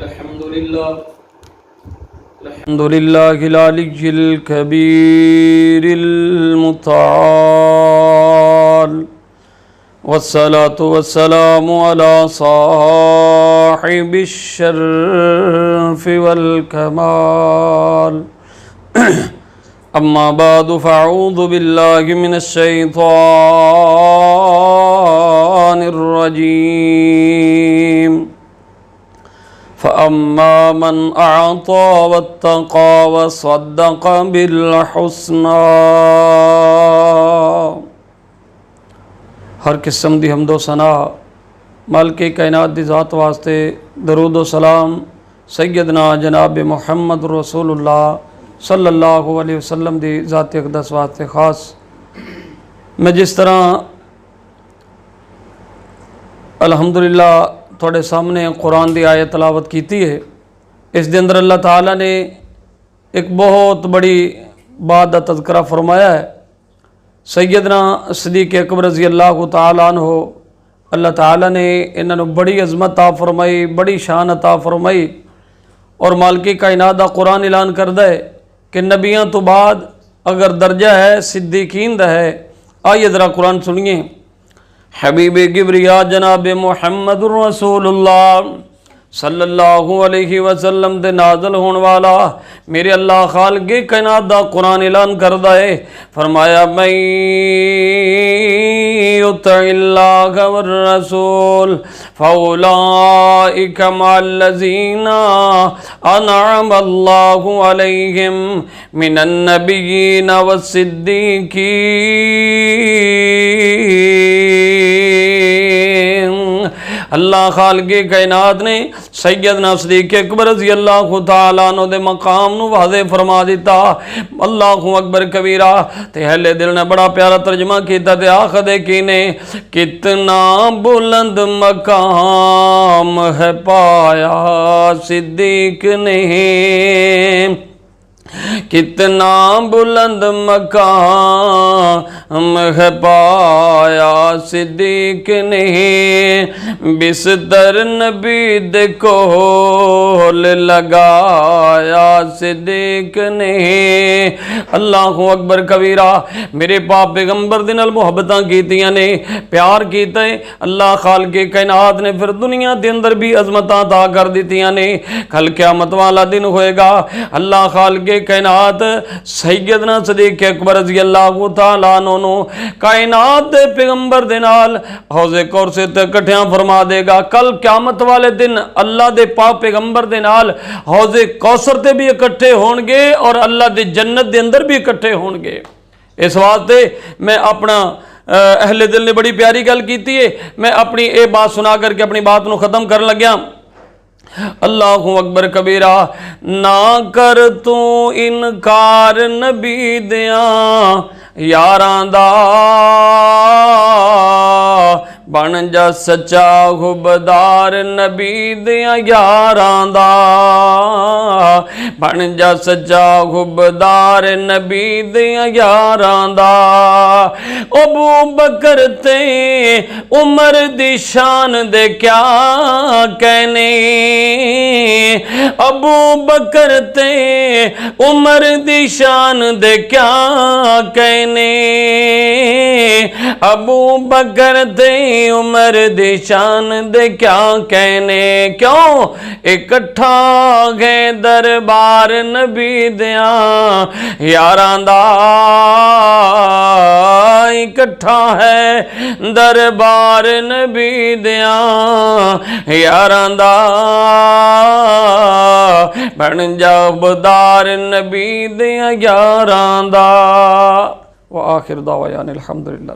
الحمد لله العلي الكبير المتعال، والصلاة والسلام على صاحب الشرف والكمال. أما بعد فأعوذ بالله من الشيطان الرجيم. فأما من أعطى واتقى وصدق بالحسنى. ہر قسم دی حمد و ثنا مالک کائنات دی ذات واسطے، درود و سلام سیدنا جناب محمد رسول اللہ صلی اللہ علیہ وسلم دی ذات اقدس واسطے خاص. میں جس طرح الحمدللہ تھوڑے سامنے قرآن دی آیت تلاوت کیتی ہے، اس دے اندر اللہ تعالیٰ نے ایک بہت بڑی بات دا تذکرہ فرمایا ہے. سیدنا صدیق اکبر رضی اللہ تعالیٰ عنہ، اللہ تعالیٰ نے انہوں نے بڑی عظمت عطا فرمائی، بڑی شان عطا فرمائی، اور مالکی کائنات دا قرآن اعلان کردہ ہے کہ نبیاں تو بعد اگر درجہ ہے صدیقین دا ہے. آئیے ذرا قرآن سنیے. حبیب کبریا جناب محمد رسول اللہ صلی اللہ علیہ وسلم دے نازل ہون والا میرے اللہ خالق کائنات دا قرآن اعلان کردہ ہے. فرمایا من یطع اللہ والرسول فاولئک مع الذین انعم اللہ علیہم من النبیین والصدیقین. اللہ خالق کائنات نے سیدنا صدیق اکبر رضی اللہ تعالیٰ عنہ دے مقام نو واضح فرما دیتا. اللہ اکبر کبیرہ. تے اہل دل نے بڑا پیارا ترجمہ کیتا تے آخدے کینے کتنا بلند مقام ہے پایا صدیق نے، کتنا بلند مقام ہے پایا صدیق نے، بستر نبی دے کول لگایا صدیق نے. اللہ اکبر کبیرہ. میرے پاک پیغمبر دے نال محبتاں کیتیاں نے، پیار کیتا ہے. اللہ خالق کائنات نے پھر دنیا دے اندر بھی عظمتاں عطا کر دیتیاں نے. کل قیامت والا دن ہوئے گا. اللہ خالق کائنات سیدنا صدیق اکبر رضی اللہ تعالیٰ عنہ کائنات دے پیغمبر دے نال حوض کوثر تے اکٹھیاں فرما دے گا. کل قیامت والے دن اللہ دے پاک پیغمبر دے نال حوض کوثر تے بھی اکٹھے ہون گے اور اللہ دے جنت دے اندر بھی اکٹھے ہون گے. اس واسطے میں اپنا اہل دل نے بڑی پیاری گل کیتی ہے. میں اپنی اے بات سنا کر کے اپنی بات نو ختم کرن لگیا. اللہ اکبر کبیرہ. نہ کر تو انکار نبی دیاں یاراں دا، بن جا سچا حبدار نبی دیاں یاراں دا، بن جا سچا حبدار نبی دیاں یاراں دا. ابو بکر تے عمر دی شان دے کیا کہنے، ابو بکر تے عمر دی شان دے کیا کہنے، ابو بکر تے عمر دی شان دے کیا کہنے. کیوں اکٹھا گئے دربار نبی دیاں یاراں دا، اکٹھا ہے دربار نبی دیاں یاراں دا، بن جا حبدار نبی دیاں یاراں دا. وآخر دعوانا الحمدللہ.